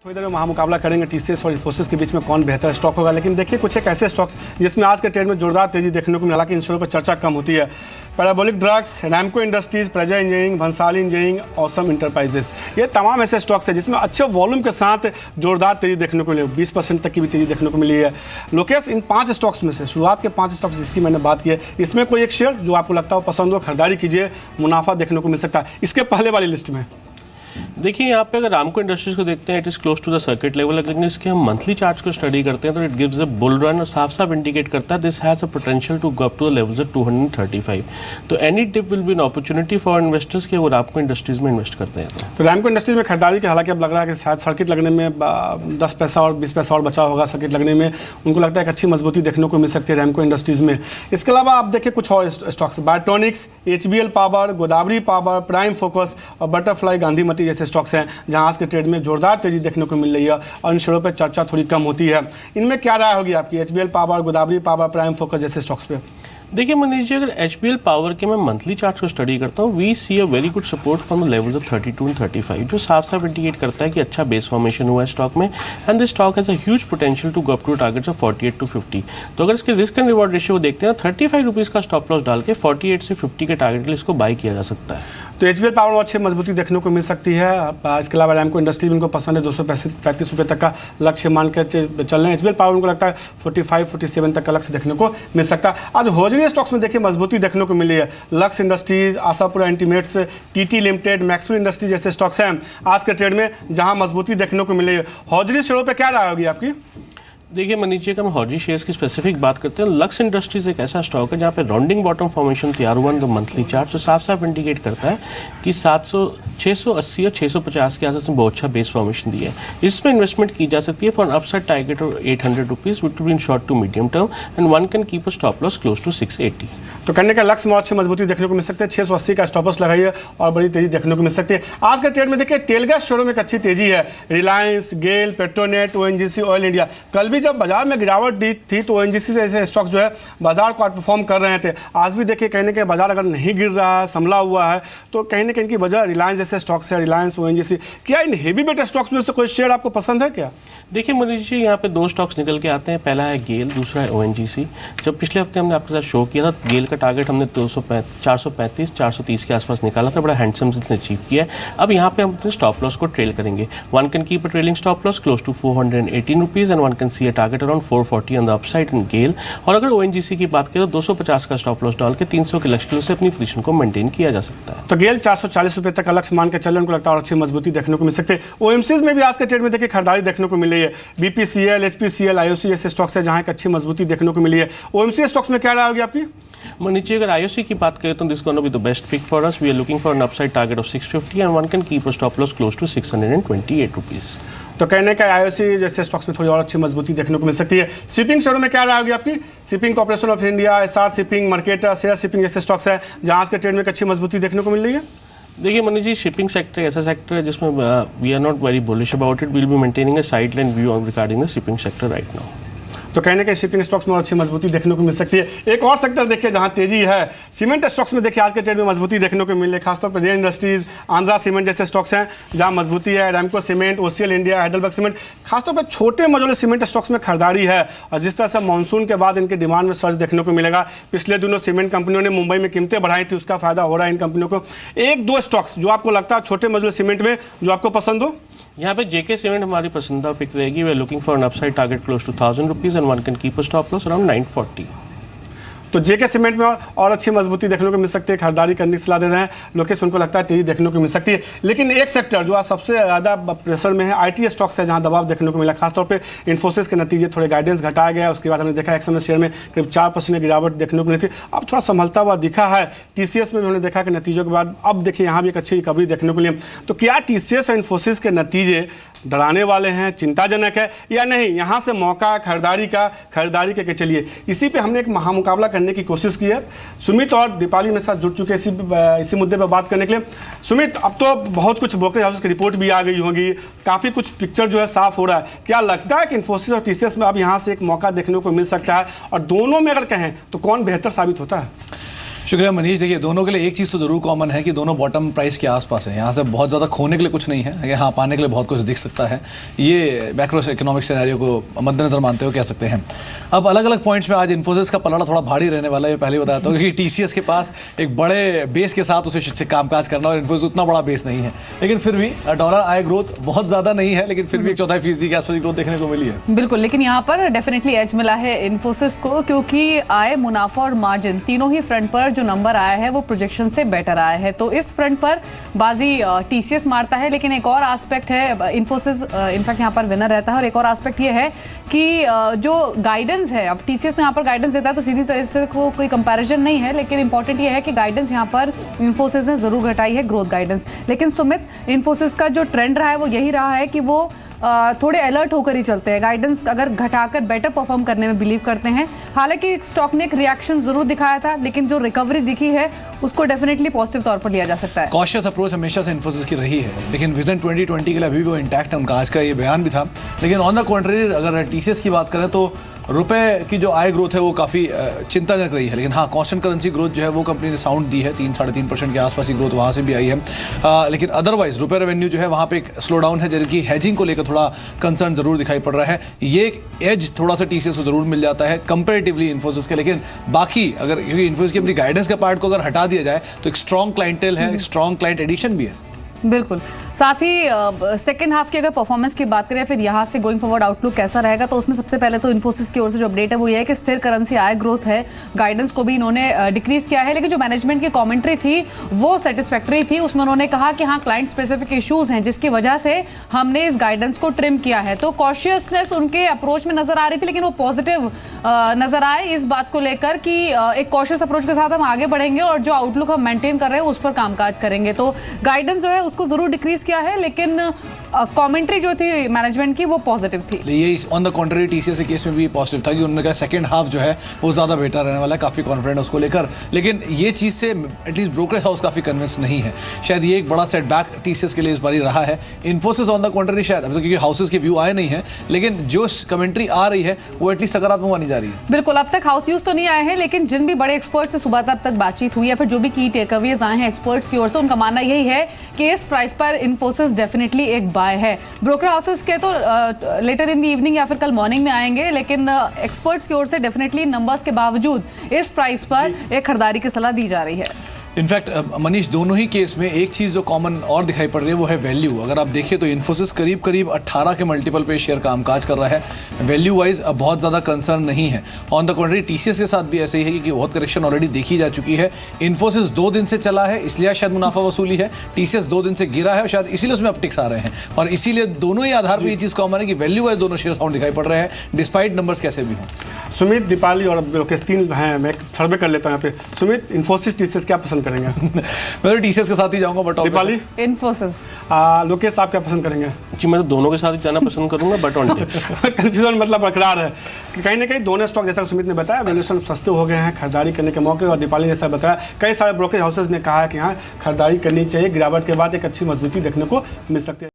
थोड़ी देर में महामुकाबला करेंगे टीसीएस और इन्फोसिस के बीच में कौन बेहतर स्टॉक होगा। लेकिन देखिए कुछ एक ऐसे स्टॉक्स जिसमें आज के ट्रेड में जोरदार तेजी देखने को मिला। हालांकि इन शेयरों पर चर्चा कम होती है। पैराबोलिक ड्रग्स, रैमको इंडस्ट्रीज, प्रजा engineering, Bhansali engineering, awesome enterprises, ये तमाम ऐसे स्टॉक्स हैं जिसमें अच्छे वॉल्यूम के साथ जोरदार तेजी देखने को मिली। 20% तक की भी तेजी देखने को मिली है। लोकेश, इन 5 स्टॉक्स में से शुरुआत के 5 स्टॉक्स जिसकी मैंने बात की है, इसमें कोई एक शेयर जो आपको लगता हो पसंद हो, खरीदारी कीजिए, मुनाफा देखने को मिल सकता है। इसके पहले वाली लिस्ट में देखिए यहाँ पे अगर रामको इंडस्ट्रीज को देखते हैं, it is close to the circuit level. लेकिन इसके हम मंथली चार्ट्स को स्टडी करते हैं तो it gives a bull run और साफ साफ इंडिकेट करता है this has a potential to go up to the levels of 235। तो any dip will be an opportunity for investors कि वो रामको इंडस्ट्रीज में इन्वेस्ट करते हैं। तो रामको इंडस्ट्रीज में खरीदारी के हालांकि अब लग रहा है कि शायद सर्किट लगने में 10 पैसा और 20 पैसा और बचा होगा। सर्किट लगने में उनको लगता है कि अच्छी मजबूती देखने को मिल सकती है रामको इंडस्ट्रीज में। इसके अलावा आप देखिए कुछ और stocks, Biotronics, HBL power, Godavari power, prime focus और बटरफ्लाई गांधीमती जैसे स्टॉक्स हैं जहां आज के ट्रेड में जोरदार तेजी देखने को मिल रही है और इन शेयरों पर चर्चा थोड़ी कम होती है। इनमें क्या राय होगी आपकी HBL power, Godavari power, prime focus जैसे स्टॉक्स पे? देखिए मनीष जी, अगर HBL पावर के मैं मंथली चार्ट को स्टडी करता हूँ, we see a very good support from the levels of 32 and 35, जो साफ साफ इंडिकेट करता है कि अच्छा बेस फॉर्मेशन हुआ है स्टॉक में and this stock has a huge potential to go up to targets of 48 to 50। तो अगर इसके रिस्क एंड रिवॉर्ड रेशियो को देखते हैं, 35 रुपीज़ का स्टॉप लॉस डाल के 48 से 50 के टारगेट के लिए इसको बाई किया जा सकता है। तो HBL पावर अच्छी मजबूती देखने को मिल सकती है। इसके अलावा रैमको इंडस्ट्री भी उनको पसंद है, 235 रुपये तक का लक्ष्य मान के चल रहे हैं। HBL पावर उनको लगता है 45-47 तक का लक्ष्य देखने को मिल सकता है। आज होजरी स्टॉक्स में देखिए मजबूती देखने को मिली है। Lux industries, Ashapura intimates, TT limited, Maxwell industries जैसे स्टॉक्स हैं आज के ट्रेड में जहां मजबूती देखने को मिली है। होजरी शेयरों पर क्या राय होगी आपकी? देखिए मनीष जी, अगर हम हॉजी शेयर्स की स्पेसिफिक बात करते हैं, लक्स इंडस्ट्रीज एक ऐसा स्टॉक है जहाँ पे राउंडिंग बॉटम फॉर्मेशन तैयार हुआ तो मंथली चार्ट से साफ साफ इंडिकेट करता है कि 680 और 650 के आसपास में बहुत अच्छा बेस फॉर्मेशन दिया है। इसमें इन्वेस्टमेंट की जा सकती है फॉर एन अपसाइड टारगेट और 800 rupees which will in short to medium term and one can keep a stop loss close to 680। तो करने का लक्ष्य में अच्छी मजबूती देखने को मिल सकती है। 680 का स्टॉप लॉस लगाइए और बड़ी तेजी देखने को मिल सकती है। आज के ट्रेड में देखिए तेल गैस शेयरों में एक अच्छी तेजी है। रिलायंस, गेल, पेट्रोनेट, ONGC, ऑयल इंडिया। कल भी जब बाजार में गिरावट थी तो ONGC जैसे स्टॉक जो है बाजार को आउटपरफॉर्म कर रहे थे। आज भी देखिए कहीं ना कहीं बाजार अगर नहीं गिर रहा है, संभला हुआ है, तो कहीं ना कहीं इनकी वजह रिलायंस जैसे स्टॉक्स है। रिलायंस, ONGC, क्या इन हेवी वेट स्टॉक्स में से कोई शेयर आपको पसंद है क्या? देखिए मनीष जी, यहाँ पे 2 स्टॉक्स निकल के आते हैं। पहला है गेल, दूसरा है ONGC। जब पिछले हफ्ते हमने आपके साथ शो किया था, गेल का टारगेट हमने 435, 430 के आसपास निकाला था, बड़ा हैंडसम से अचीव किया है। अब यहाँ पे हम अपने स्टॉप लॉस को ट्रेल करेंगे। One can keep a trailing stop loss close to 418 rupees and one can see a target around 440 on the upside in GAIL. और अगर ONGC की बात करें तो 250 का स्टॉप लॉस डाल के 300 के लक्ष्य किलो से अपनी पोजीशन को मेंटेन किया जा सकता है। तो गेल 440 रुपये तक का लक्ष्य मान के चल रहे हैं, उनको लगता है और अच्छी मजबूती देखने को मिल सकती है। OMCs में भी आज के ट्रेड में देखिए खरीदारी देखने को मिली है। BPCL, HPCL, IOC जैसे स्टॉक्स है जहाँ एक अच्छी मजबूती देखने को मिली है। OMC स्टॉक्स में क्या राय होगी आपकी? नीचे अगर IOC की बात करें तो this gonna be the best pick for us. We are looking for an upside target of 650 and one can keep a stop loss close to 628 rupees. तो कहने का IOC जैसे स्टॉक्स में थोड़ी और अच्छी मजबूती देखने को मिल सकती है। शिपिंग शेयरों में क्या राय होगी आपकी? Shipping corporation of India, SR shipping, Marketa, share shipping जैसे स्टॉक्स है जहाँ आज के ट्रेड में एक अच्छी मजबूती देखने को मिल रही है। देखिए मनीष जी, शिपिंग सेक्टर ऐसा सेक्टर है जिसमें we are not very bullish about it. Will be maintaining a sideline view on regarding the shipping sector right now. तो कहने के शिपिंग स्टॉक्स में अच्छी मजबूती देखने को मिल सकती है। एक और सेक्टर देखिए जहां तेजी है, सीमेंट स्टॉक्स में देखिए आज के ट्रेड में मजबूती देखने को मिल रही है। खासतौर पर रेन इंडस्ट्रीज, आंध्रा सीमेंट जैसे स्टॉक्स हैं जहां मजबूती है। Ramco cement, OCL India, Heidelberg cement, खासतौर पर छोटे मझोले सीमेंट स्टॉक्स में खरीदारी है। और जिस तरह से मानसून के बाद इनके डिमांड में सर्ज देखने को मिलेगा। पिछले दिनों सीमेंट कंपनियों ने मुंबई में कीमतें बढ़ाई थी, उसका फायदा हो रहा है इन कंपनियों को। 1-2 स्टॉक्स जो आपको लगता है छोटे मझोले सीमेंट में जो आपको पसंद हो? यहाँ पे JK सीमेंट हमारी पसंदीदा पिक रहेगी। We are looking for an upside target close to 1000 rupees and one can keep a stop loss around 940। तो JK सीमेंट में और अच्छी मजबूती देखने को मिल सकती है। खरीदारी करने की सलाह दे रहे हैं। लोकेश उनको लगता है तेजी देखने को मिल सकती है। लेकिन एक सेक्टर जो आज सबसे ज़्यादा प्रेशर में है, IT स्टॉक्स है जहां दबाव देखने को मिला। खासतौर पे इन्फोसिस के नतीजे थोड़े गाइडेंस घटाया गया, उसके बाद हमने देखा एक समय शेयर में करीब 4% गिरावट देखने को मिली थी। अब थोड़ा संभलता हुआ दिखा है। TCS में भी हमने देखा कि नतीजों के बाद अब देखिए यहाँ भी एक अच्छी रिकवरी देखने को मिली। तो क्या TCS और इन्फोसिस के नतीजे डराने वाले हैं, चिंताजनक है या नहीं? यहाँ से मौका खरीदारी के चलिए। इसी पे हमने एक महामुकाबला करने की कोशिश की है। सुमित और दीपाली मेरे साथ जुड़ चुके हैं इसी मुद्दे पर बात करने के लिए। सुमित, अब तो बहुत कुछ ब्रोकरेज हाउस की रिपोर्ट भी आ गई होगी, काफ़ी कुछ पिक्चर जो है साफ हो रहा है। क्या लगता है कि इन्फोसिस और TCS में अब यहाँ से एक मौका देखने को मिल सकता है? और दोनों में अगर कहें तो कौन बेहतर साबित होता है? शुक्रिया मनीष। देखिए, दोनों के लिए एक चीज़ तो जरूर कॉमन है कि दोनों बॉटम प्राइस के आसपास है। यहाँ से बहुत ज़्यादा खोने के लिए कुछ नहीं है, हाँ पाने के लिए बहुत कुछ दिख सकता है। ये मैक्रो इकोनॉमिक सिनेरियो को मद्देनजर मानते हुए कह सकते हैं। अब अलग अलग पॉइंट्स में आज इन्फोसिस का पलड़ा थोड़ा भारी रहने वाला है, पहले बताता हूँ, क्योंकि टीसीएस के पास एक बड़े बेस के साथ उसे कामकाज करना, और इन्फोसिस उतना बड़ा बेस नहीं है। लेकिन फिर भी डॉलर आय ग्रोथ बहुत ज़्यादा नहीं है, लेकिन फिर भी 14% के आसपास ग्रोथ देखने को मिली है। बिल्कुल, लेकिन यहाँ पर डेफिनेटली एज मिला है इन्फोसिस को, क्योंकि आय, मुनाफा और मार्जिन तीनों ही फ्रंट पर जो नंबर आया है वो प्रोजेक्शन से बेटर आया है। तो इस फ्रंट पर बाजी टीसीएस मारता है। लेकिन एक और एस्पेक्ट है, इन्फोसिस इनफैक्ट यहाँ पर विनर रहता है। और एक और एस्पेक्ट ये है कि जो गाइडेंस है, अब टीसीएस यहाँ पर गाइडेंस देता है तो सीधी तरह से कोई कंपैरिजन नहीं है, लेकिन इंपॉर्टेंट ये है कि गाइडेंस यहाँ पर इन्फोसिस ने जरूर घटाई है, ग्रोथ गाइडेंस। लेकिन सुमित, इन्फोसिस का जो ट्रेंड रहा है वो यही रहा है कि वो थोड़े अलर्ट होकर ही चलते हैं। गाइडेंस अगर घटाकर बेटर परफॉर्म करने में बिलीव करते हैं। हालांकि स्टॉक ने एक रिएक्शन जरूर दिखाया था, लेकिन जो रिकवरी दिखी है उसको डेफिनेटली पॉजिटिव तौर पर लिया जा सकता है। कॉशियस अप्रोच हमेशा से इन्फोसिस की रही है, लेकिन विजन 2020 के लिए अभी भी वो इंटैक्ट है। उनका आज का ये बयान भी था। लेकिन ऑन द कॉन्ट्ररी अगर टीसीएस की बात करें तो रुपए की जो आय ग्रोथ है वो काफ़ी चिंताजनक रही है। लेकिन हाँ, कॉन्स्टेंट करेंसी ग्रोथ जो है वो कंपनी ने साउंड दी है, 3-3.5% के आसपास की ग्रोथ वहाँ से भी आई है। लेकिन अदरवाइज रुपए रेवेन्यू जो है वहाँ पे एक स्लो डाउन है, जबकि हेजिंग को लेकर थोड़ा कंसर्न जरूर दिखाई पड़ रहा है। ये एक एज थोड़ा सा टीसीएस को जरूर मिल जाता है कंपेरेटिवली इन्फोसिस के। लेकिन बाकी अगर क्योंकि इन्फोसिस की अपनी गाइडेंस के पार्ट को अगर हटा दिया जाए तो एक स्ट्रॉन्ग क्लाइंटेल है, एक स्ट्रॉन्ग क्लाइंट एडिशन भी है। बिल्कुल। साथ ही सेकंड हाफ की अगर परफॉर्मेंस की बात करें, फिर यहाँ से गोइंग फॉरवर्ड आउटलुक कैसा रहेगा, तो उसमें सबसे पहले तो इन्फोसिस की ओर से जो अपडेट है वो ये है कि स्थिर करेंसी आय ग्रोथ है। गाइडेंस को भी इन्होंने डिक्रीज किया है, लेकिन जो मैनेजमेंट की कमेंट्री थी वो सेटिस्फैक्ट्री थी। उसमें उन्होंने कहा कि हाँ, क्लाइंट स्पेसिफिक इशूज हैं जिसकी वजह से हमने इस गाइडेंस को ट्रिम किया है। तो कॉशियसनेस उनके अप्रोच में नजर आ रही थी, लेकिन वो पॉजिटिव नजर आए इस बात को लेकर कि एक कॉशियस अप्रोच के साथ हम आगे बढ़ेंगे और जो आउटलुक हम मेंटेन कर रहे हैं उस पर कामकाज करेंगे। तो गाइडेंस जो है उसको जरूर डिक्रीज किया है, लेकिन कमेंट्री जो थी मैनेजमेंट की वो पॉजिटिव थी। ये ऑन द कॉन्ट्ररी टीसीएस के केस में भी पॉजिटिव था कि उन्होंने कहा सेकंड हाफ जो है वो ज़्यादा बेटर रहने वाला है, काफ़ी कॉन्फिडेंट उसको लेकर। लेकिन ये चीज़ से एटलीस्ट ब्रोकरेज हाउस काफ़ी कन्विंस नहीं है। शायद ये एक बड़ा सेटबैक टीसीएस के लिए इस बार रहा है। इन्फोसिस ऑन द कॉन्ट्ररी शायद अभी तो क्योंकि हाउसेस के व्यू आए नहीं है, लेकिन जो कमेंट्री आ रही है वो एटलीस्ट सकारात्मक मानी जा रही है। बिल्कुल, अब तक हाउस व्यूज तो नहीं आए हैं, लेकिन जिन भी बड़े एक्सपर्ट्स से सुबह तक बातचीत हुई है, फिर जो भी की टेकअवेज आए हैं एक्सपर्ट्स की ओर से, उनका मानना यही है कि इस प्राइस पर इन्फोसिस डेफिनेटली एक बाय है। ब्रोकर हाउसेस के तो लेटर इन द इवनिंग या फिर कल मॉर्निंग में आएंगे, लेकिन एक्सपर्ट्स की ओर से डेफिनेटली नंबर्स के बावजूद इस प्राइस पर एक खरीदारी की सलाह दी जा रही है। इनफैक्ट मनीष, दोनों ही केस में एक चीज़ जो कॉमन और दिखाई पड़ रही है वो है वैल्यू। अगर आप देखिए तो इन्फोसिस करीब 18 के मल्टीपल पे शेयर कामकाज कर रहा है। वैल्यू वाइज बहुत ज़्यादा कंसर्न नहीं है। ऑन द कॉन्ट्री टीसीएस के साथ भी ऐसे ही है कि बहुत करेक्शन ऑलरेडी देखी जा चुकी है। इन्फोसिस 2 दिन से चला है, इसलिए शायद मुनाफा वसूली है। टीसीएस 2 दिन से गिरा है और शायद इसीलिए उसमें अपटिक्स आ रहे हैं। और इसीलिए दोनों ही आधार पर ये चीज़ कॉमन है कि वैल्यू वाइज दोनों शेयर साउंड दिखाई पड़ रहे हैं, डिस्पाइट नंबर्स कैसे भी हों। सुमित, दीपाली और लोकेश 3 हैं। मैं सर्वे कर लेता हूँ यहाँ पे। सुमित, इन्फोसिस टीसीएस क्या पसंद करेंगे? मैं तो टीसीएस के साथ ही जाऊंगा। बट दीपाली, इन्फोसिस। लोकेश आप क्या पसंद करेंगे? जी, मैं तो दोनों के साथ ही जाना पसंद करूंगा, बट ऑन कंफ्यूजन मतलब बरकरार है कि कहीं ना कहीं दोनों स्टॉक, जैसा सुमित ने बताया, वैल्यूएशन सस्ते हो गए हैं खरीदारी करने के मौके। और दीपाली ने ऐसा बताया, कई सारे ब्रोकरेज हाउसेज ने कहा है कि यहाँ खरीदारी करनी चाहिए, गिरावट के बाद एक अच्छी मजबूती देखने को मिल सकती है।